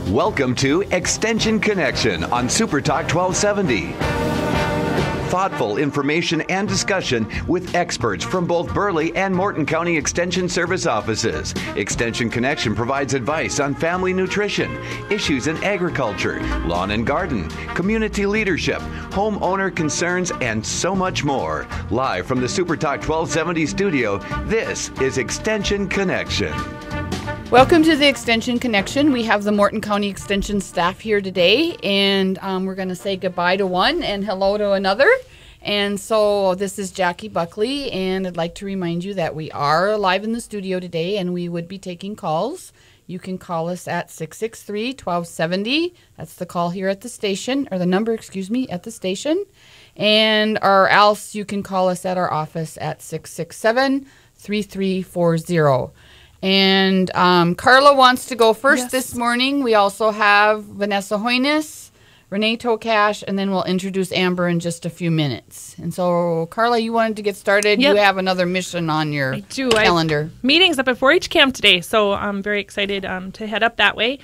Welcome to Extension Connection on Super Talk 1270. Thoughtful information and discussion with experts from both Burleigh and Morton County Extension Service offices. Extension Connection provides advice on family nutrition, issues in agriculture, lawn and garden, community leadership, homeowner concerns, and so much more. Live from the Super Talk 1270 studio, this is Extension Connection. Welcome to the Extension Connection. We have the Morton County Extension staff here today, and we're going to say goodbye to one and hello to another. And so this is Jackie Buckley, and I'd like to remind you that we are live in the studio today, and we would be taking calls. You can call us at 663-1270. That's the call here at the station, or the number, at the station. Or else you can call us at our office at 667-3340. And Carla wants to go first this morning. We also have Vanessa Hoynes, Renee Tokash, and then we'll introduce Amber in just a few minutes. And so, Carla, you wanted to get started. Yep. You have another mission on your calendar. I have meetings up at 4-H camp today, so I'm very excited to head up that way.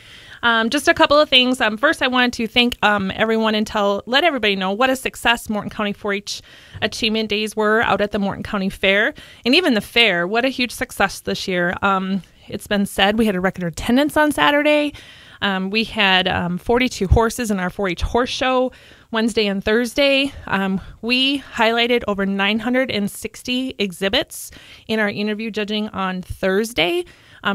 Just a couple of things. First, I wanted to thank everyone and let everybody know what a success Morton County 4-H Achievement Days were out at the Morton County Fair. And even the fair, what a huge success this year. It's been said we had a record attendance on Saturday. We had 42 horses in our 4-H horse show Wednesday and Thursday. We highlighted over 960 exhibits in our interview judging on Thursday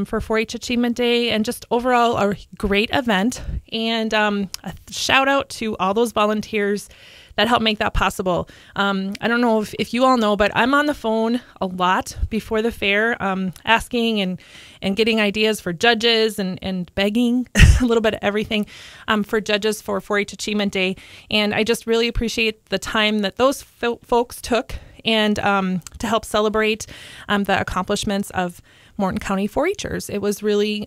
for 4-H Achievement Day, and just overall a great event. And a shout out to all those volunteers that helped make that possible. I don't know if you all know, but I'm on the phone a lot before the fair, asking and getting ideas for judges and begging a little bit of everything for judges for 4-H Achievement Day. And I just really appreciate the time that those folks took and to help celebrate the accomplishments of Morton County 4-Hers. It was really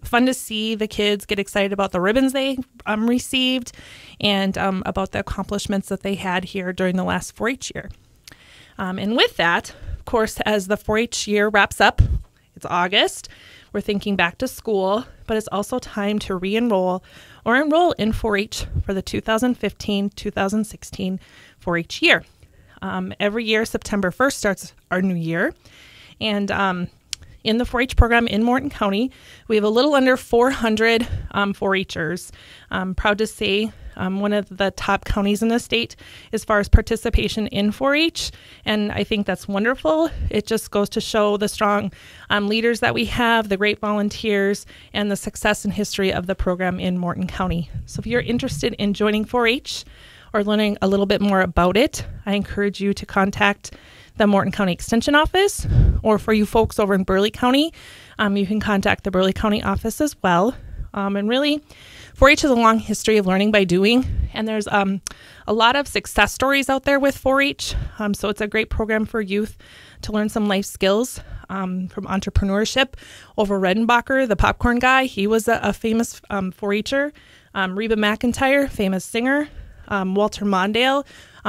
fun to see the kids get excited about the ribbons they received and about the accomplishments that they had here during the last 4-H year. And with that, of course, as the 4-H year wraps up, it's August, we're thinking back to school, but it's also time to re-enroll or enroll in 4-H for the 2015-2016 4-H year. Every year, September 1st starts our new year. And in the 4-H program in Morton County, we have a little under 400 4-Hers. Proud to say one of the top counties in the state as far as participation in 4-H, and I think that's wonderful. It just goes to show the strong leaders that we have, the great volunteers, and the success and history of the program in Morton County. So if you're interested in joining 4-H or learning a little bit more about it, I encourage you to contact the Morton County Extension Office, or for you folks over in Burleigh County, you can contact the Burleigh County office as well. And really, 4-H has a long history of learning by doing, and there's a lot of success stories out there with 4-H. So it's a great program for youth to learn some life skills from entrepreneurship. Over Redenbacher, the popcorn guy, he was a famous 4-Her. Reba McEntire, famous singer. Walter Mondale,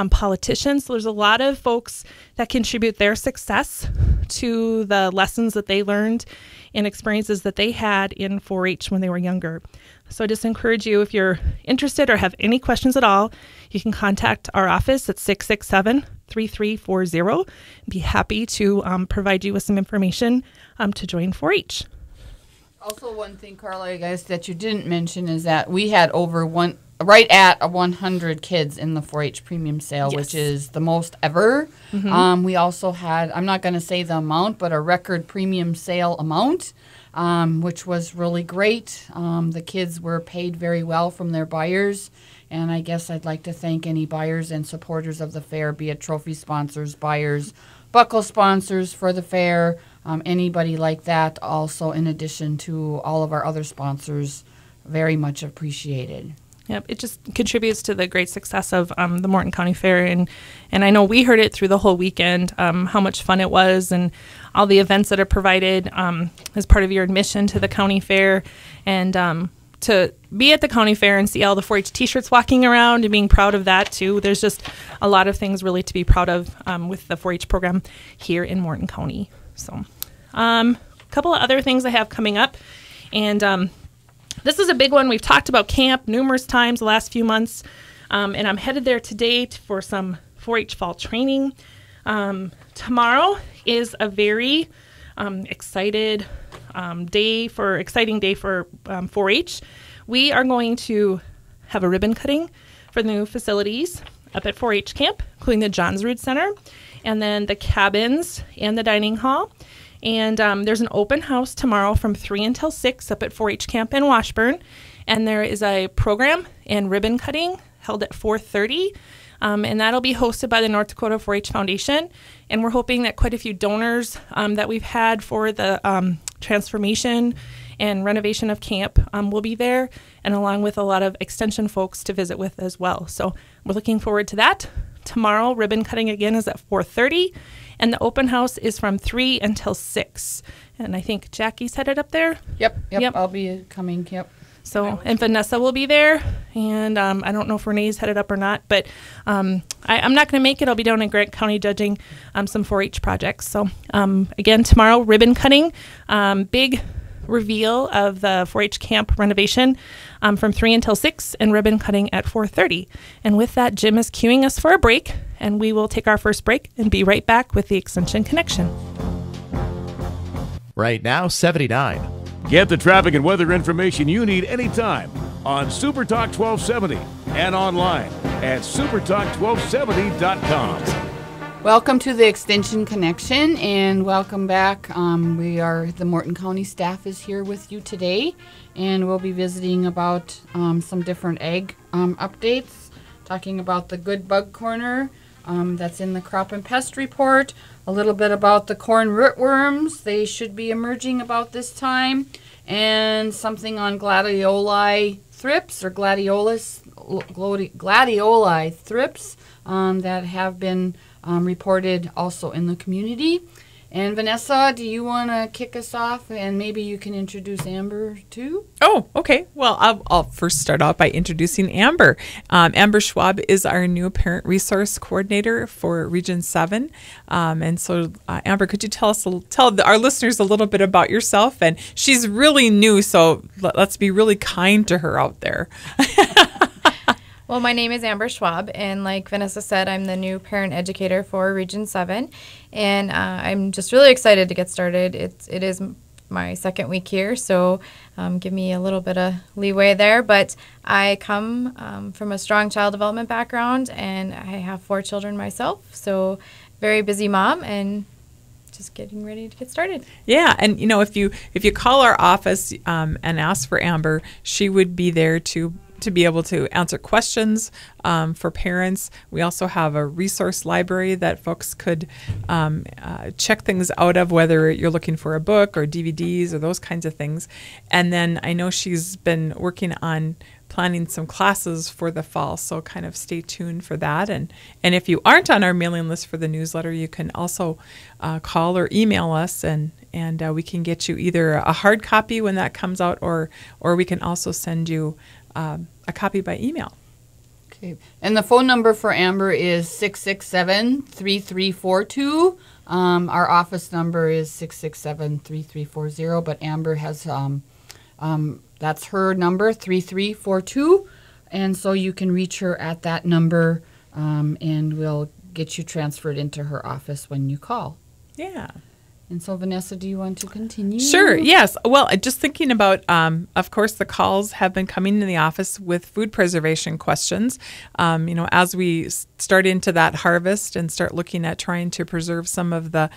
politicians. So there's a lot of folks that contribute their success to the lessons that they learned and experiences that they had in 4-H when they were younger. So I just encourage you, if you're interested or have any questions at all, you can contact our office at 667-3340. Be happy to provide you with some information to join 4-H. Also, one thing, Carla, guys, that you didn't mention is that we had right at 100 kids in the 4-H premium sale, yes, which is the most ever. Mm-hmm. We also had, I'm not going to say the amount, but a record premium sale amount, which was really great. The kids were paid very well from their buyers, and I guess I'd like to thank any buyers and supporters of the fair, be it trophy sponsors, buyers, buckle sponsors for the fair, anybody like that. Also, in addition to all of our other sponsors, very much appreciated. Yep, it just contributes to the great success of the Morton County Fair, and I know we heard it through the whole weekend, how much fun it was, and all the events that are provided as part of your admission to the county fair, and to be at the county fair and see all the 4-H t-shirts walking around and being proud of that too. There's just a lot of things really to be proud of with the 4-H program here in Morton County. So couple of other things I have coming up. And this is a big one. We've talked about camp numerous times the last few months. And I'm headed there today for some 4-H fall training. Tomorrow is a very exciting day for 4-H. We are going to have a ribbon cutting for the new facilities up at 4-H camp, including the Johns Rood Center, and then the cabins and the dining hall. And there's an open house tomorrow from 3 until 6 up at 4-H camp in Washburn. And there is a program and ribbon cutting held at 4:30. And that'll be hosted by the North Dakota 4-H Foundation. And we're hoping that quite a few donors that we've had for the transformation and renovation of camp will be there, and along with a lot of extension folks to visit with as well. So we're looking forward to that. Tomorrow, ribbon cutting again is at 4:30, and the open house is from 3 until 6. And I think Jackie's headed up there. Yep. I'll be coming. Yep. So, and Vanessa will be there, and I don't know if Renee's headed up or not, but I'm not going to make it. I'll be down in Grant County judging some 4-H projects. So, again, tomorrow, ribbon cutting, big reveal of the 4-H camp renovation from 3 until 6, and ribbon cutting at 4:30. And with that, Jim is cueing us for a break, and we will take our first break and be right back with the Extension Connection. Right now, 79. Get the traffic and weather information you need anytime on Super Talk 1270 and online at supertalk1270.com. Welcome to the Extension Connection, and welcome back. The Morton County staff is here with you today, and we'll be visiting about some different ag updates, talking about the Good Bug Corner that's in the Crop and Pest Report, a little bit about the corn rootworms. They should be emerging about this time, and something on gladioli thrips or gladioli thrips that have been reported also in the community. And Vanessa, do you want to kick us off, and maybe you can introduce Amber too? Oh, okay. Well, I'll first start off by introducing Amber. Amber Schwab is our new Parent Resource Coordinator for Region 7. And so, Amber, could you tell our listeners a little bit about yourself? And she's really new, so let's be really kind to her out there. Well, my name is Amber Schwab, and like Vanessa said, I'm the new parent educator for Region 7, and I'm just really excited to get started. It is my second week here, so give me a little bit of leeway there, but I come from a strong child development background, and I have 4 children myself, so very busy mom, and just getting ready to get started. Yeah, and if you call our office and ask for Amber, she would be there to be able to answer questions for parents. We also have a resource library that folks could check things out of, whether you're looking for a book or DVDs or those kinds of things. And then I know she's been working on planning some classes for the fall, so kind of stay tuned for that. And if you aren't on our mailing list for the newsletter, you can also call or email us, and we can get you either a hard copy when that comes out, or we can also send you a copy by email. Okay. And the phone number for Amber is 667-3342. Our office number is 667-3340, but Amber has, that's her number, 3342. And so you can reach her at that number, and we'll get you transferred into her office when you call. Yeah. And so, Vanessa, do you want to continue? Sure, yes. Well, just thinking about, of course, the calls have been coming in the office with food preservation questions. As we start into that harvest and start looking at trying to preserve some of the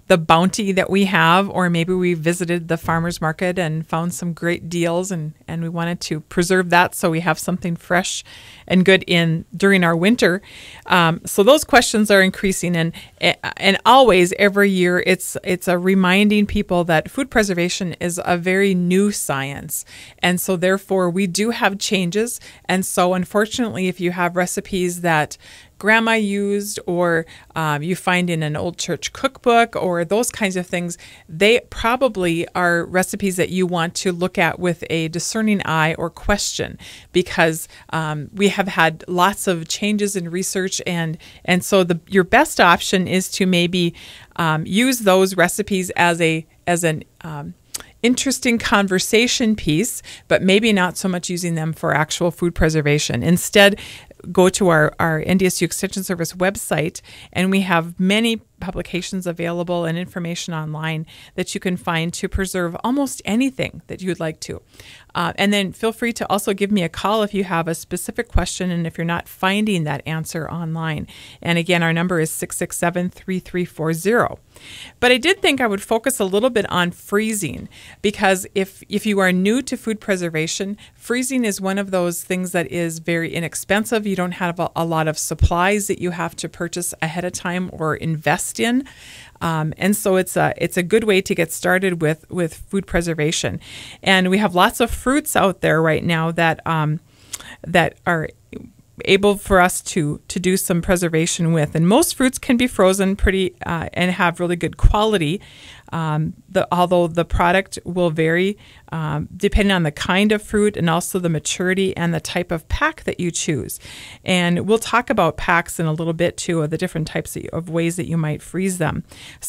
bounty that we have, or maybe we visited the farmer's market and found some great deals, and we wanted to preserve that so we have something fresh and good during our winter. So those questions are increasing, and always every year it's a reminding people that food preservation is a very new science, and so therefore we do have changes. And so unfortunately, if you have recipes that Grandma used, or you find in an old church cookbook, or those kinds of things, they probably are recipes that you want to look at with a discerning eye or question, because we have had lots of changes in research, and so your best option is to maybe use those recipes as a an interesting conversation piece, but maybe not so much using them for actual food preservation. Instead, go to our NDSU Extension Service website, and we have many publications available and information online that you can find to preserve almost anything that you would like to. And then feel free to also give me a call if you have a specific question and if you're not finding that answer online. And again, our number is 667-3340. But I did think I would focus a little bit on freezing, because if you are new to food preservation, freezing is one of those things that is very inexpensive. You don't have a lot of supplies that you have to purchase ahead of time or invest in. And so it's a good way to get started with food preservation. And we have lots of fruits out there right now that are able for us to do some preservation with. And most fruits can be frozen pretty and have really good quality. Although the product will vary depending on the kind of fruit and also the maturity and the type of pack that you choose. And we'll talk about packs in a little bit too, of the different types of ways that you might freeze them.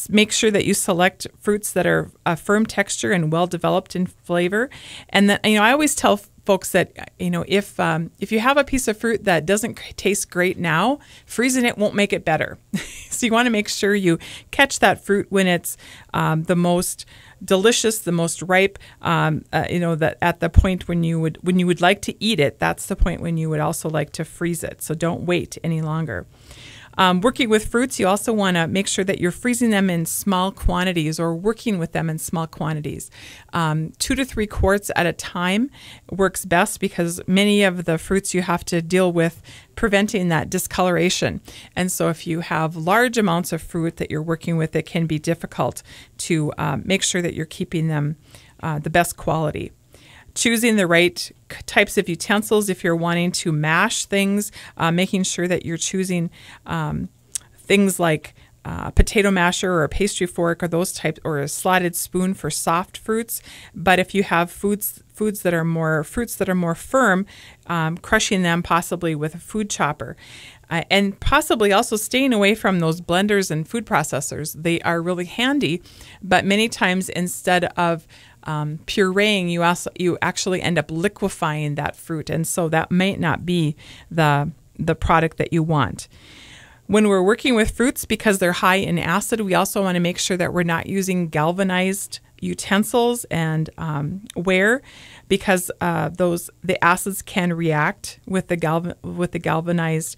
Make sure that you select fruits that are a firm texture and well developed in flavor. And then, I always tell folks that, if you have a piece of fruit that doesn't taste great now, freezing it won't make it better. So you want to make sure you catch that fruit when it's the most delicious, the most ripe, that at the point when you would like to eat it, that's the point when you would also like to freeze it. So don't wait any longer. Working with fruits, you also want to make sure that you're freezing them in small quantities or working with them in small quantities. 2 to 3 quarts at a time works best, because many of the fruits you have to deal with preventing that discoloration. And so if you have large amounts of fruit that you're working with, it can be difficult to make sure that you're keeping them the best quality. Choosing the right types of utensils if you're wanting to mash things, making sure that you're choosing things like a potato masher or a pastry fork or those types, or a slotted spoon for soft fruits. But if you have fruits that are more firm, crushing them possibly with a food chopper. And possibly also staying away from those blenders and food processors. They are really handy, but many times instead of pureeing, you actually end up liquefying that fruit, and so that might not be the product that you want. When we're working with fruits, because they're high in acid, we also want to make sure that we're not using galvanized utensils and ware, because the acids can react with the galvanized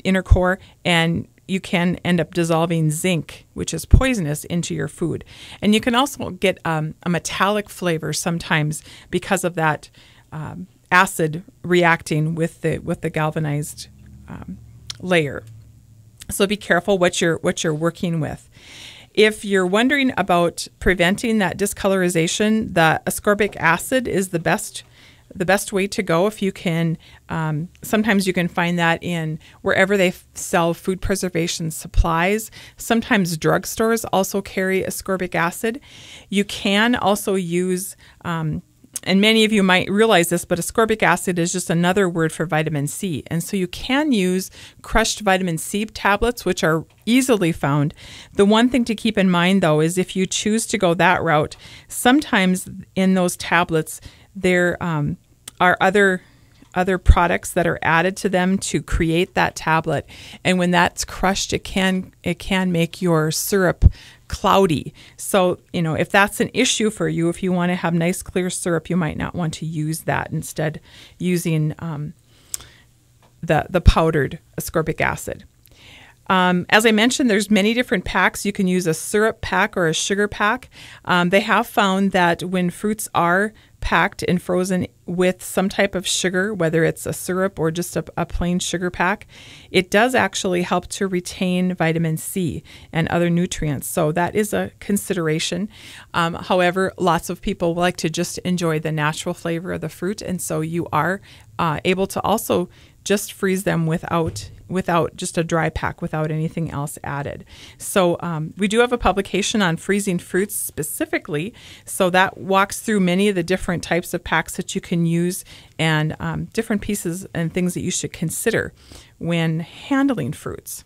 inner core, and you can end up dissolving zinc, which is poisonous, into your food. And you can also get a metallic flavor sometimes because of that acid reacting with the galvanized layer. So be careful what you're working with. If you're wondering about preventing that discolorization, the ascorbic acid is the best way to go. If you can, sometimes you can find that in wherever they sell food preservation supplies. Sometimes drugstores also carry ascorbic acid. You can also use, and many of you might realize this, but ascorbic acid is just another word for vitamin C. And so you can use crushed vitamin C tablets, which are easily found. The one thing to keep in mind, though, is if you choose to go that route, sometimes in those tablets, there are other products that are added to them to create that tablet, and when that's crushed, it can make your syrup cloudy. So if that's an issue for you, if you want to have nice clear syrup, you might not want to use that. Instead, using the powdered ascorbic acid. As I mentioned, there's many different packs. You can use a syrup pack or a sugar pack. They have found that when fruits are packed and frozen with some type of sugar, whether it's a syrup or just a plain sugar pack, it does actually help to retain vitamin C and other nutrients. So that is a consideration. However, lots of people like to just enjoy the natural flavor of the fruit, and so you are able to also just freeze them without just a dry pack, without anything else added. So we do have a publication on freezing fruits specifically, so that walks through many of the different types of packs that you can use and different pieces and things that you should consider when handling fruits.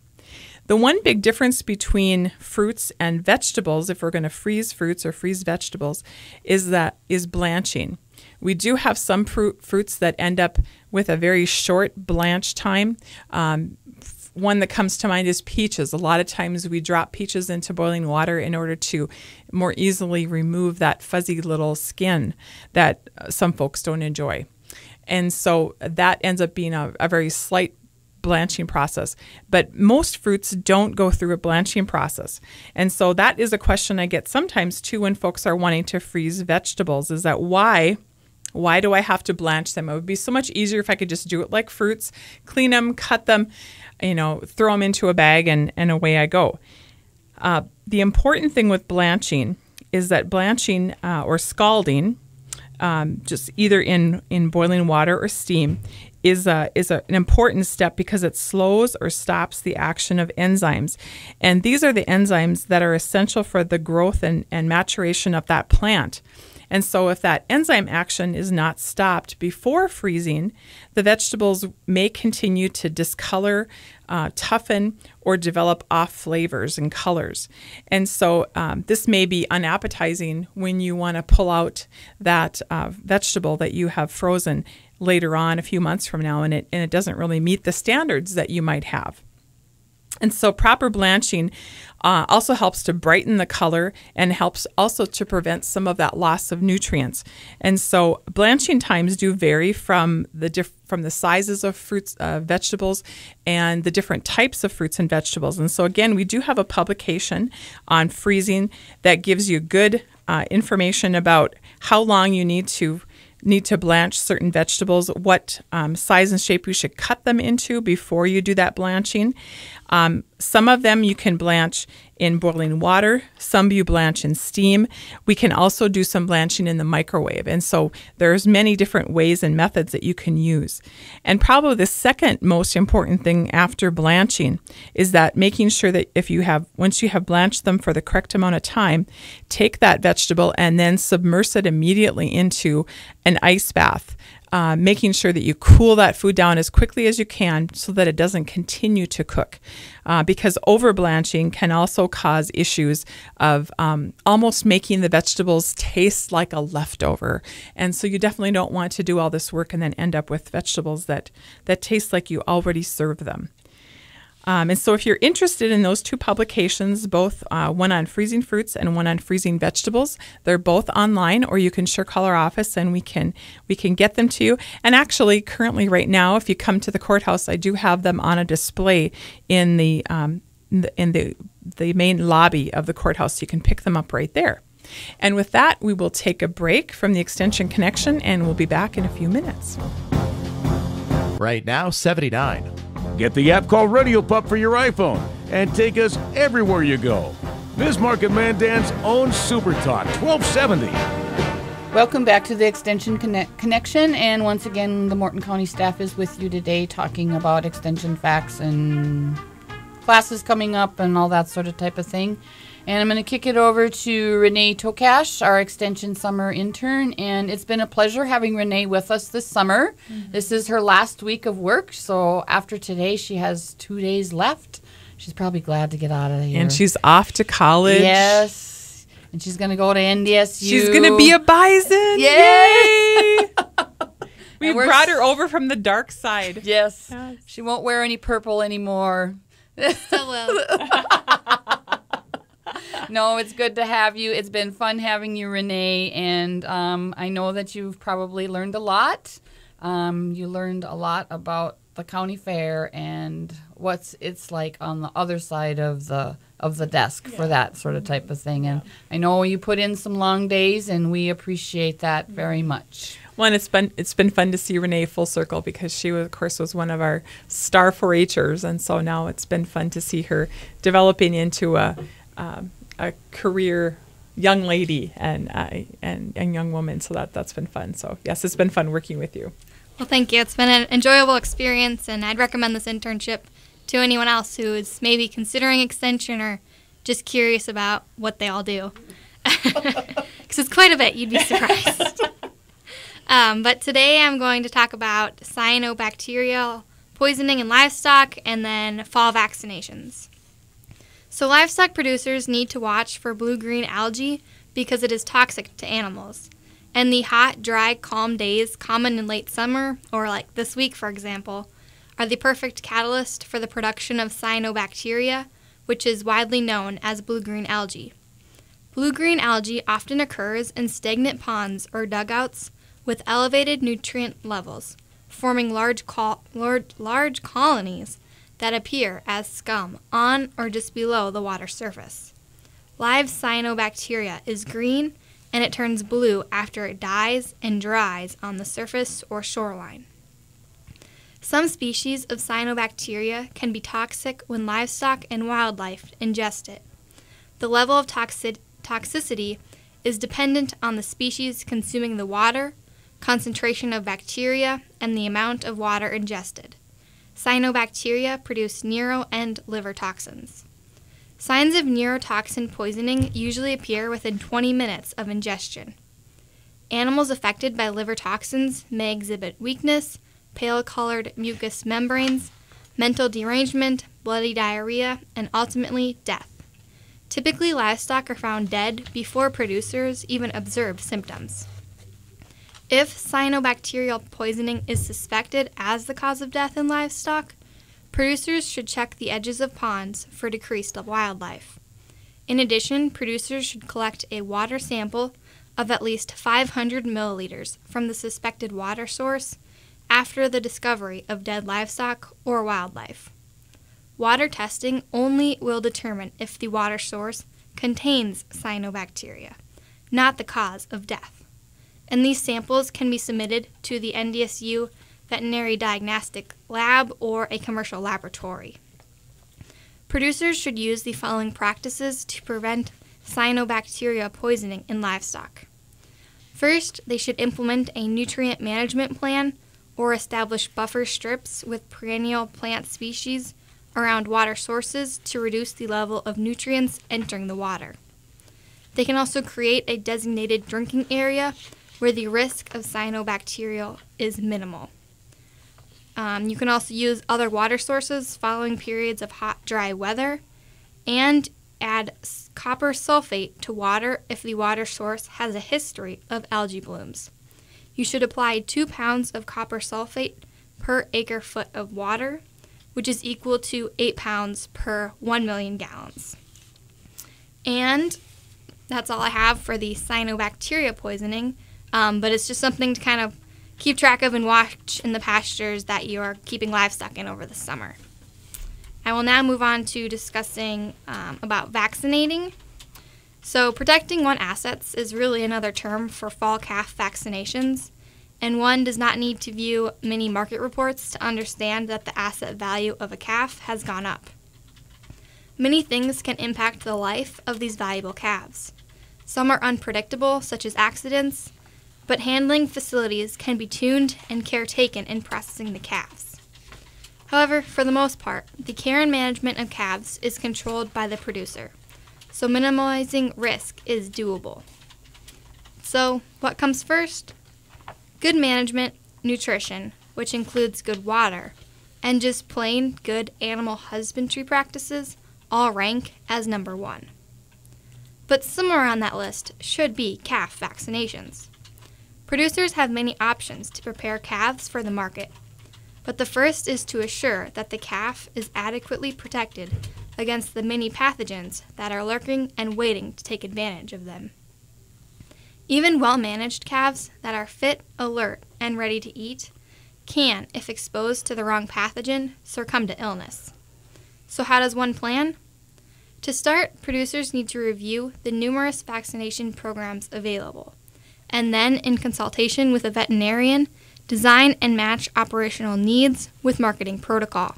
The one big difference between fruits and vegetables, if we're going to freeze fruits or freeze vegetables, is blanching. We do have some fruits that end up with a very short blanch time. One that comes to mind is peaches. A lot of times we drop peaches into boiling water in order to more easily remove that fuzzy little skin that some folks don't enjoy. And so that ends up being a very slight blanching process. But most fruits don't go through a blanching process. And so that is a question I get sometimes too when folks are wanting to freeze vegetables, is that why do I have to blanch them? It would be so much easier if I could just do it like fruits, clean them, cut them, throw them into a bag and away I go. The important thing with blanching is that blanching or scalding, just either in boiling water or steam, is an important step because it slows or stops the action of enzymes. And these are the enzymes that are essential for the growth and maturation of that plant. And so if that enzyme action is not stopped before freezing, the vegetables may continue to discolor, toughen, or develop off flavors and colors. And so this may be unappetizing when you want to pull out that vegetable that you have frozen later on a few months from now, and it doesn't really meet the standards that you might have. And so proper blanching also helps to brighten the color and helps also to prevent some of that loss of nutrients. And so blanching times do vary from the sizes of fruits, vegetables, and the different types of fruits and vegetables. And so again, we do have a publication on freezing that gives you good information about how long you need to blanch certain vegetables, what size and shape you should cut them into before you do that blanching. Some of them you can blanch in boiling water. Some you blanch in steam. We can also do some blanching in the microwave. And so there's many different ways and methods that you can use. And probably the second most important thing after blanching is that making sure that once you have blanched them for the correct amount of time, take that vegetable and then submerge it immediately into an ice bath. Making sure that you cool that food down as quickly as you can so that it doesn't continue to cook. Because over-blanching can also cause issues of almost making the vegetables taste like a leftover. And so you definitely don't want to do all this work and then end up with vegetables that taste like you already served them. And so if you're interested in those two publications, both one on freezing fruits and one on freezing vegetables, they're both online, or you can sure call our office and we can get them to you. And actually, currently right now, if you come to the courthouse, I do have them on a display in the main lobby of the courthouse. You can pick them up right there. And with that, we will take a break from the Extension Connection, and we'll be back in a few minutes. Right now, 79. Get the app called Radio Pup for your iPhone and take us everywhere you go. Bismarck and Mandan's own Super Talk 1270. Welcome back to the Extension Connection, and once again, the Morton County staff is with you today talking about extension facts and classes coming up and all that sort of type of thing. And I'm going to kick it over to Renee Tokash, our Extension Summer Intern, and it's been a pleasure having Renee with us this summer. Mm-hmm. This is her last week of work, so after today, she has 2 days left. She's probably glad to get out of here. And she's off to college. Yes. And she's going to go to NDSU. She's going to be a bison. Yay! We brought her over from the dark side. Yes. She won't wear any purple anymore. Still will. No, it's good to have you. It's been fun having you, Renee, and I know that you've probably learned a lot. You learned a lot about the county fair and what it's like on the other side of the desk for that sort of type of thing. And I know you put in some long days, and we appreciate that very much. Well, and it's been fun to see Renee full circle because she, of course, was one of our star 4-H'ers, and so now it's been fun to see her developing into a career young lady and young woman. So that's been fun. So yes, it's been fun working with you. Well, thank you. It's been an enjoyable experience, and I'd recommend this internship to anyone else who is maybe considering extension or just curious about what they all do. Because it's quite a bit. You'd be surprised. But today I'm going to talk about cyanobacterial poisoning in livestock and then fall vaccinations. So livestock producers need to watch for blue-green algae because it is toxic to animals. And the hot, dry, calm days common in late summer, or like this week for example, are the perfect catalyst for the production of cyanobacteria, which is widely known as blue-green algae. Blue-green algae often occurs in stagnant ponds or dugouts with elevated nutrient levels, forming large colonies that appear as scum on or just below the water surface. Live cyanobacteria is green, and it turns blue after it dies and dries on the surface or shoreline. Some species of cyanobacteria can be toxic when livestock and wildlife ingest it. The level of toxicity is dependent on the species consuming the water, concentration of bacteria, and the amount of water ingested. Cyanobacteria produce neuro and liver toxins. Signs of neurotoxin poisoning usually appear within 20 minutes of ingestion. Animals affected by liver toxins may exhibit weakness, pale-colored mucous membranes, mental derangement, bloody diarrhea, and ultimately death. Typically, livestock are found dead before producers even observe symptoms. If cyanobacterial poisoning is suspected as the cause of death in livestock, producers should check the edges of ponds for decreased wildlife. In addition, producers should collect a water sample of at least 500 milliliters from the suspected water source after the discovery of dead livestock or wildlife. Water testing only will determine if the water source contains cyanobacteria, not the cause of death. And these samples can be submitted to the NDSU Veterinary Diagnostic Lab or a commercial laboratory. Producers should use the following practices to prevent cyanobacteria poisoning in livestock. First, they should implement a nutrient management plan or establish buffer strips with perennial plant species around water sources to reduce the level of nutrients entering the water. They can also create a designated drinking area where the risk of cyanobacterial is minimal. You can also use other water sources following periods of hot, dry weather, and add copper sulfate to water if the water source has a history of algae blooms. You should apply 2 pounds of copper sulfate per acre-foot of water, which is equal to 8 pounds per 1 million gallons. And that's all I have for the cyanobacteria poisoning, but it's just something to kind of keep track of and watch in the pastures that you are keeping livestock in over the summer. I will now move on to discussing about vaccinating. So protecting one assets is really another term for fall calf vaccinations, and one does not need to view many market reports to understand that the asset value of a calf has gone up. Many things can impact the life of these valuable calves. Some are unpredictable, such as accidents, but handling facilities can be tuned and care taken in processing the calves. However, for the most part, the care and management of calves is controlled by the producer, so minimizing risk is doable. So, what comes first? Good management, nutrition, which includes good water, and just plain good animal husbandry practices all rank as number one. But somewhere on that list should be calf vaccinations. Producers have many options to prepare calves for the market, but the first is to assure that the calf is adequately protected against the many pathogens that are lurking and waiting to take advantage of them. Even well-managed calves that are fit, alert, and ready to eat can, if exposed to the wrong pathogen, succumb to illness. So how does one plan? To start, producers need to review the numerous vaccination programs available, and then, in consultation with a veterinarian, design and match operational needs with marketing protocol.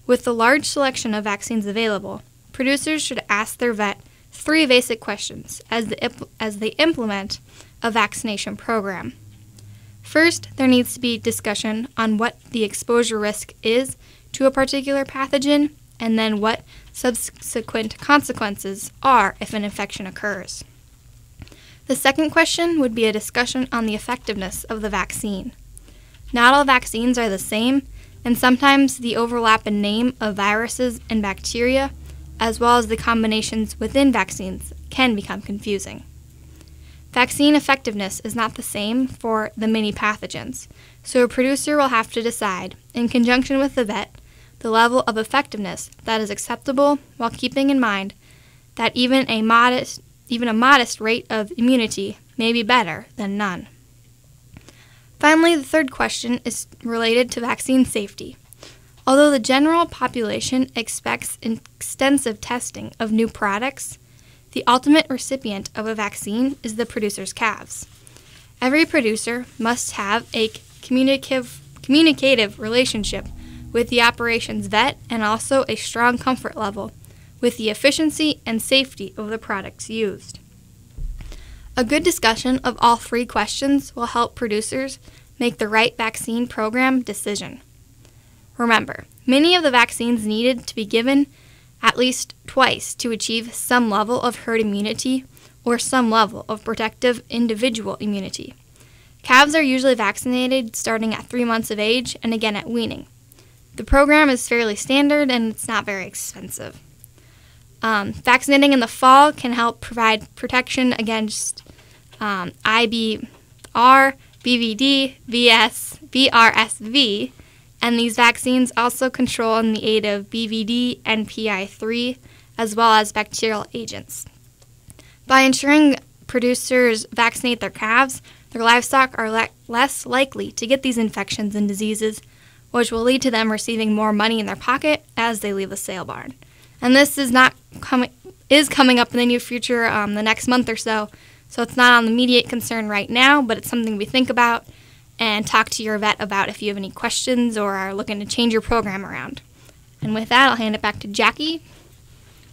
With the large selection of vaccines available, producers should ask their vet 3 basic questions as they implement a vaccination program. First, there needs to be discussion on what the exposure risk is to a particular pathogen, and then what subsequent consequences are if an infection occurs. The second question would be a discussion on the effectiveness of the vaccine. Not all vaccines are the same, and sometimes the overlap in name of viruses and bacteria as well as the combinations within vaccines, can become confusing. Vaccine effectiveness is not the same for the many pathogens, so a producer will have to decide, in conjunction with the vet, the level of effectiveness that is acceptable while keeping in mind that even a modest rate of immunity may be better than none. Finally, the third question is related to vaccine safety. Although the general population expects extensive testing of new products, the ultimate recipient of a vaccine is the producer's calves. Every producer must have a communicative relationship with the operations vet and also a strong comfort level with the efficiency and safety of the products used. A good discussion of all three questions will help producers make the right vaccine program decision. Remember, many of the vaccines needed to be given at least twice to achieve some level of herd immunity or some level of protective individual immunity. Calves are usually vaccinated starting at 3 months of age and again at weaning. The program is fairly standard and it's not very expensive. Vaccinating in the fall can help provide protection against IBR, BVD, VS, VRSV, and these vaccines also control in the aid of BVD and PI3, as well as bacterial agents. By ensuring producers vaccinate their calves, their livestock are less likely to get these infections and diseases, which will lead to them receiving more money in their pocket as they leave the sale barn. And this is coming up in the near future, the next month or so. So it's not on the immediate concern right now, but it's something we think about and talk to your vet about if you have any questions or are looking to change your program around. And with that, I'll hand it back to Jackie.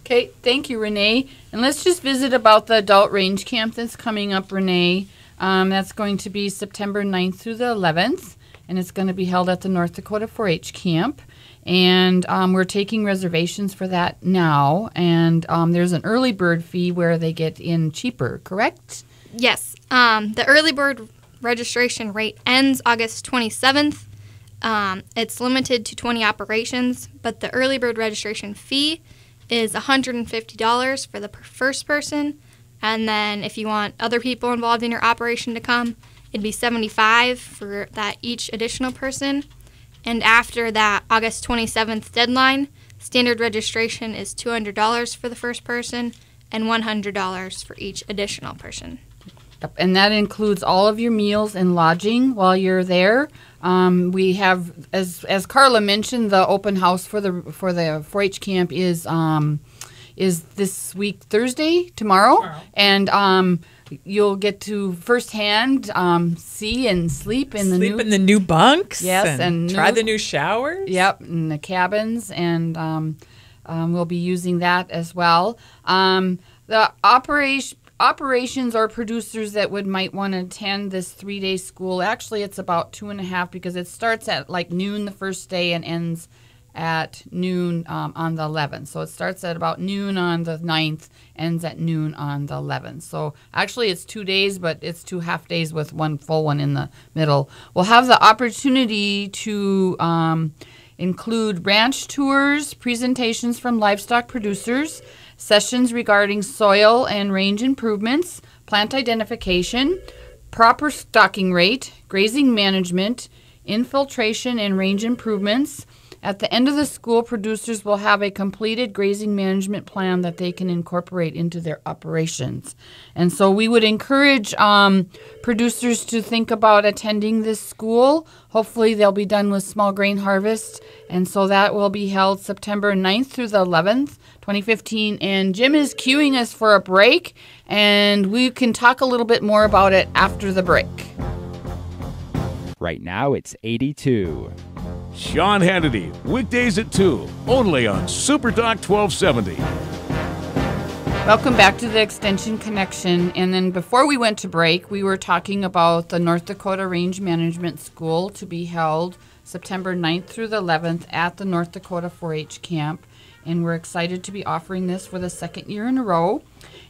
Okay, thank you, Renee. And let's just visit about the adult range camp that's coming up, Renee. That's going to be September 9th through the 11th, and it's going to be held at the North Dakota 4-H camp. And we're taking reservations for that now. And there's an early bird fee where they get in cheaper, correct? Yes. The early bird registration rate ends August 27th. It's limited to 20 operations, but the early bird registration fee is $150 for the first person. And then if you want other people involved in your operation to come, it'd be $75 for that each additional person. And after that August 27th deadline, standard registration is $200 for the first person and $100 for each additional person. Yep, and that includes all of your meals and lodging while you're there. We have, as Carla mentioned, the open house for the 4-H camp is this week Thursday, tomorrow. And you'll get to firsthand see and sleep in the new bunks. Yes, and try the new showers. Yep, and the cabins, and we'll be using that as well. The operations or producers that might want to attend this 3-day school, actually it's about 2.5 because it starts at like noon the first day and ends at noon on the 11th. So it starts at about noon on the 9th, ends at noon on the 11th. So actually it's 2 days, but it's 2 half days with one full one in the middle. We'll have the opportunity to include ranch tours, presentations from livestock producers, sessions regarding soil and range improvements, plant identification, proper stocking rate, grazing management, infiltration and range improvements. At the end of the school, producers will have a completed grazing management plan that they can incorporate into their operations. And so we would encourage producers to think about attending this school. Hopefully they'll be done with small grain harvest. And so that will be held September 9th through the 11th, 2015. And Jim is cueing us for a break, and we can talk a little bit more about it after the break. Right now it's 82. Sean Hannity, weekdays at 2, only on Super Talk 1270. Welcome back to the Extension Connection. And then before we went to break, we were talking about the North Dakota Range Management School to be held September 9th through the 11th at the North Dakota 4-H camp. And we're excited to be offering this for the second year in a row.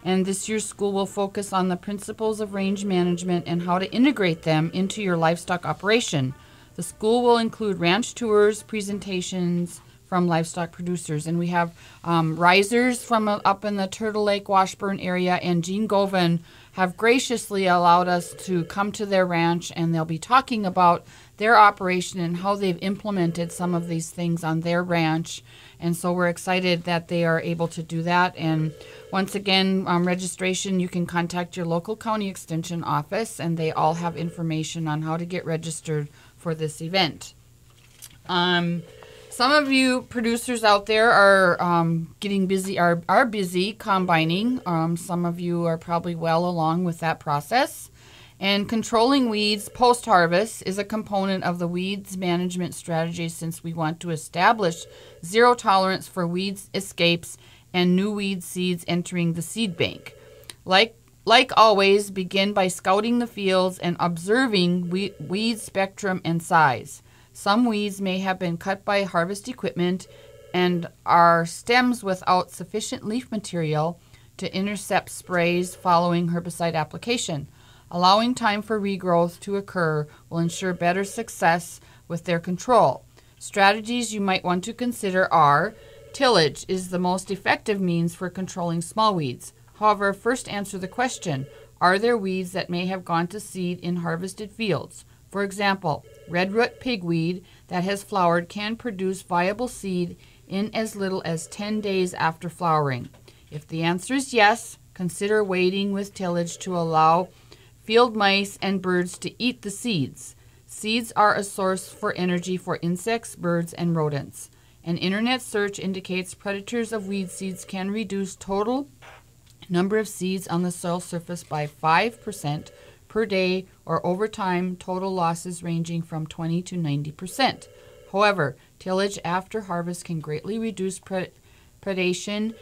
And this year's school will focus on the principles of range management and how to integrate them into your livestock operation. The school will include ranch tours, presentations from livestock producers. And we have risers from up in the Turtle Lake, Washburn area, and Gene Govan have graciously allowed us to come to their ranch, and they'll be talking about their operation and how they've implemented some of these things on their ranch. And so we're excited that they are able to do that. And once again, registration, you can contact your local county extension office, and they all have information on how to get registered for this event. Some of you producers out there are getting busy, are busy combining. Some of you are probably well along with that process. And controlling weeds post-harvest is a component of the weeds management strategy, since we want to establish zero tolerance for weeds escapes and new weed seeds entering the seed bank. Like always, begin by scouting the fields and observing weed spectrum and size. Some weeds may have been cut by harvest equipment and are stems without sufficient leaf material to intercept sprays following herbicide application. Allowing time for regrowth to occur will ensure better success with their control. Strategies you might want to consider are: tillage is the most effective means for controlling small weeds. However, first answer the question, are there weeds that may have gone to seed in harvested fields? For example, redroot pigweed that has flowered can produce viable seed in as little as 10 days after flowering. If the answer is yes, consider waiting with tillage to allow field mice and birds to eat the seeds. Seeds are a source for energy for insects, birds, and rodents. An internet search indicates predators of weed seeds can reduce total number of seeds on the soil surface by 5% per day, or over time, total losses ranging from 20 to 90%. However, tillage after harvest can greatly reduce predation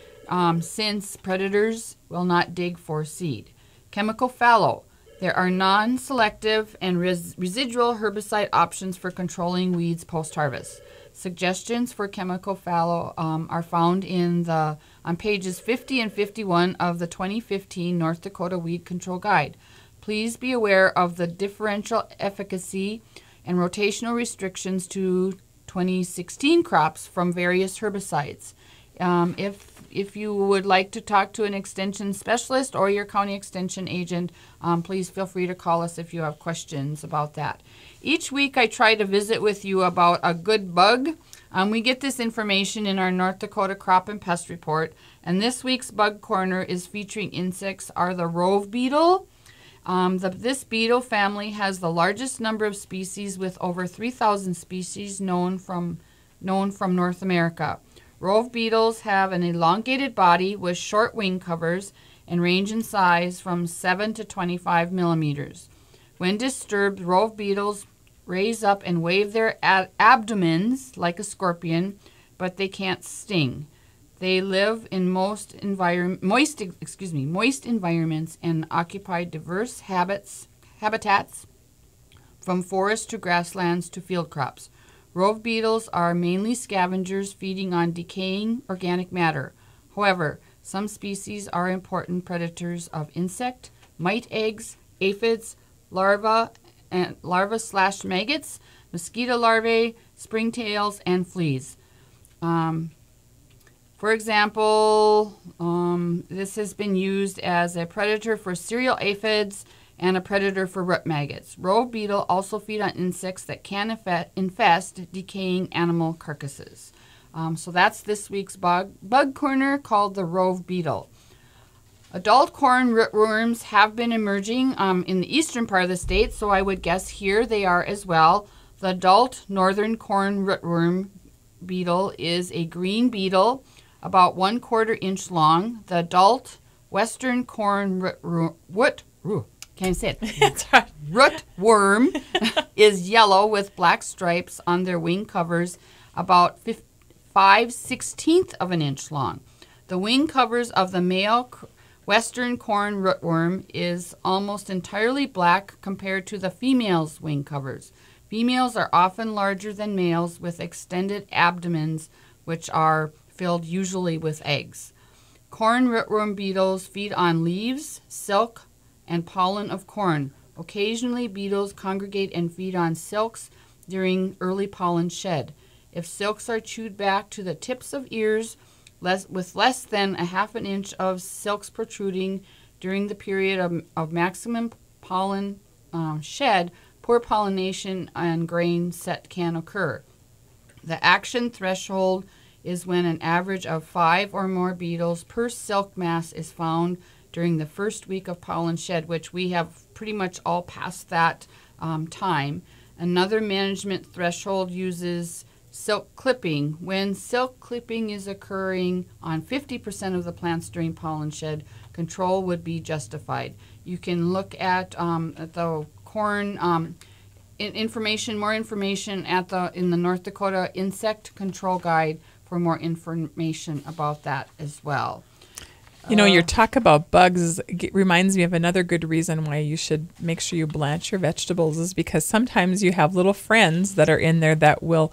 since predators will not dig for seed. Chemical fallow. There are non-selective and residual herbicide options for controlling weeds post-harvest. Suggestions for chemical fallow are found on pages 50 and 51 of the 2015 North Dakota Weed Control Guide. Please be aware of the differential efficacy and rotational restrictions to 2016 crops from various herbicides. If you would like to talk to an extension specialist or your county extension agent, please feel free to call us if you have questions about that. Each week I try to visit with you about a good bug. We get this information in our North Dakota Crop and Pest Report, and this week's Bug Corner is featuring insects are the rove beetle. This beetle family has the largest number of species, with over 3,000 species known from North America. Rove beetles have an elongated body with short wing covers and range in size from 7 to 25 millimeters. When disturbed, rove beetles raise up and wave their abdomens like a scorpion, but they can't sting. They live in moist environments and occupy diverse habitats from forests to grasslands to field crops. Rove beetles are mainly scavengers feeding on decaying organic matter. However, some species are important predators of insect, mite eggs, aphids, larvae/maggots, mosquito larvae, springtails, and fleas. For example, this has been used as a predator for cereal aphids and a predator for root maggots. Rove beetle also feed on insects that can infest decaying animal carcasses. So that's this week's bug corner, called the rove beetle. Adult corn rootworms have been emerging in the eastern part of the state, so I would guess here they are as well. The adult northern corn rootworm beetle is a green beetle, about 1/4 inch long. The adult western corn rootworm is yellow with black stripes on their wing covers, about 5/16 of an inch long. The wing covers of the male western corn rootworm is almost entirely black compared to the female's wing covers. Females are often larger than males with extended abdomens, which are filled usually with eggs. Corn rootworm beetles feed on leaves, silk, and pollen of corn. Occasionally, beetles congregate and feed on silks during early pollen shed. if silks are chewed back to the tips of ears with less than a half an inch of silks protruding during the period of maximum pollen shed, poor pollination and grain set can occur. The action threshold is when an average of 5 or more beetles per silk mass is found during the first week of pollen shed, which we have pretty much all passed that time. Another management threshold uses silk clipping. When silk clipping is occurring on 50% of the plants during pollen shed, control would be justified. You can look at the corn more information in the North Dakota Insect Control Guide for more information about that as well. You know, your talk about bugs reminds me of another good reason why you should make sure you blanch your vegetables, is because sometimes you have little friends that are in there that will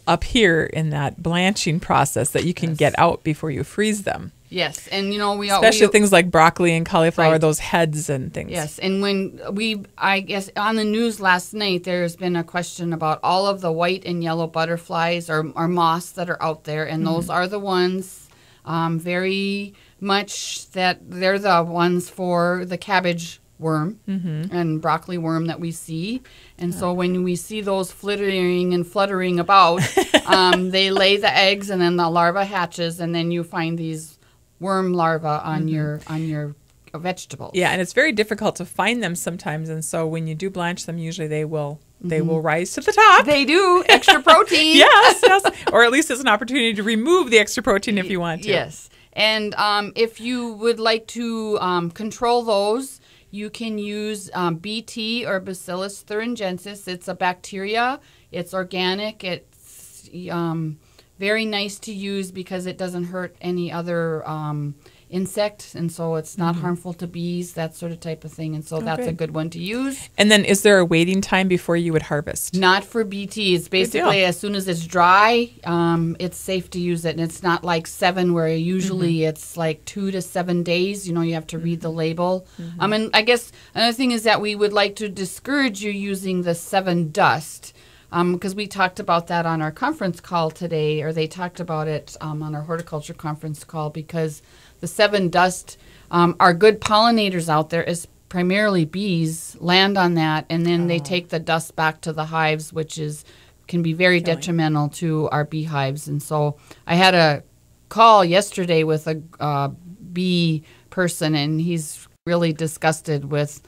appear in that blanching process that you can get out before you freeze them. Yes, and especially things like broccoli and cauliflower, right. Those heads and things. Yes, and I guess on the news last night, there's been a question about all of the white and yellow butterflies or moths that are out there, and those are the ones very much that they're the ones for the cabbage worm and broccoli worm that we see. And so when we see those flittering and fluttering about, they lay the eggs and then the larva hatches, and then you find these worm larvae on your vegetables. Yeah, and it's very difficult to find them sometimes, and so when you do blanch them, usually they will rise to the top. They do. Extra protein. yes. Or at least it's an opportunity to remove the extra protein if you want to. Yes. And if you would like to control those, you can use BT or Bacillus thuringiensis. It's a bacteria. It's organic. It's very nice to use because it doesn't hurt any other insect, and so it's not harmful to bees, that sort of type of thing. And so that's a good one to use. And then is there a waiting time before you would harvest? Not for BT. It's basically as soon as it's dry, it's safe to use it. And it's not like 7 where usually it's like 2 to 7 days. You have to read the label. And I guess another thing is that we would like to discourage you using the 7 dust. Because we talked about that on our conference call today, or they talked about it on our horticulture conference call, because the 7 dust are good pollinators out there, is primarily bees land on that, and then they take the dust back to the hives, which can be very detrimental to our beehives. And so I had a call yesterday with a bee person, and he's really disgusted with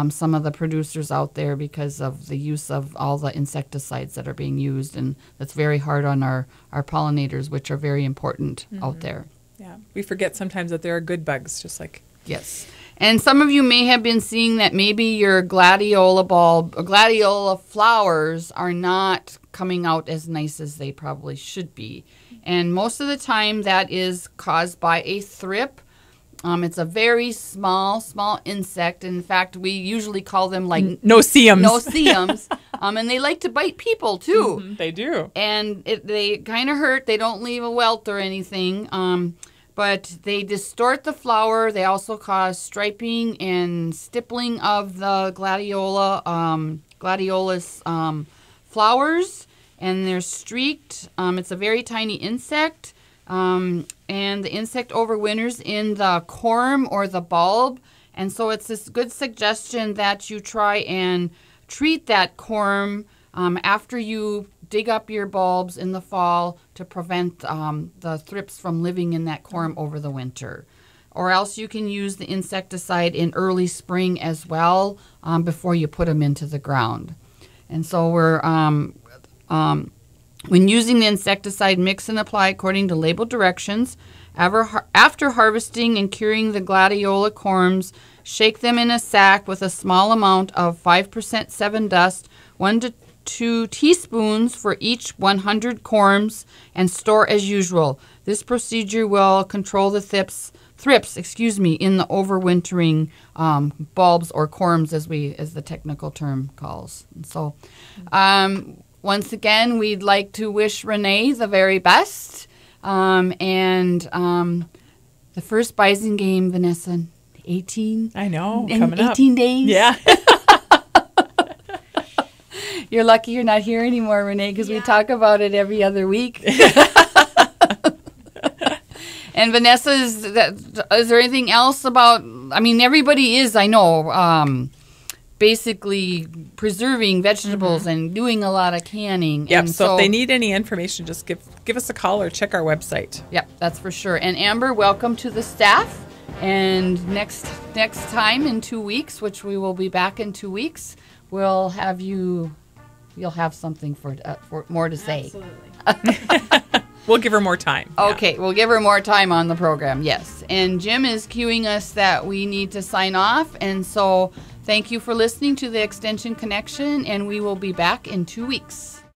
some of the producers out there because of the use of all the insecticides that are being used, and that's very hard on our pollinators, which are very important out there. Yeah, we forget sometimes that there are good bugs, just like... Yes. And some of you may have been seeing that maybe your gladiola flowers are not coming out as nice as they probably should be. And most of the time that is caused by a thrip. It's a very small insect. In fact, we usually call them like no-see-ums. No-see-ums. And they like to bite people too. They do. And they kind of hurt. They don't leave a welt or anything. But they distort the flower. They also cause striping and stippling of the gladiolus flowers. And they're streaked. It's a very tiny insect. And the insect overwinters in the corm or the bulb. And so it's this good suggestion that you try and treat that corm after you dig up your bulbs in the fall to prevent the thrips from living in that corm over the winter. Or else you can use the insecticide in early spring as well before you put them into the ground. And so we're... when using the insecticide, mix and apply according to label directions. After harvesting and curing the gladiola corms, shake them in a sack with a small amount of 5% 7 dust, 1 to 2 teaspoons for each 100 corms, and store as usual. This procedure will control the thrips in the overwintering bulbs or corms, as the technical term calls. And so, once again, we'd like to wish Renee the very best. And the first Bison game, Vanessa, 18. I know, in coming 18 up. days. Yeah. You're lucky you're not here anymore, Renee, because we talk about it every other week. And Vanessa, is there anything else about, I mean, everybody is, I know, basically preserving vegetables and doing a lot of canning. Yep, And so if they need any information, just give us a call or check our website. Yep, that's for sure. And Amber, welcome to the staff. And next time in 2 weeks, which we will be back in 2 weeks, we'll have you'll have something for more to say. Absolutely. We'll give her more time. Okay, we'll give her more time on the program, yes. And Jim is cueing us that we need to sign off. And so thank you for listening to the Extension Connection, and we will be back in 2 weeks.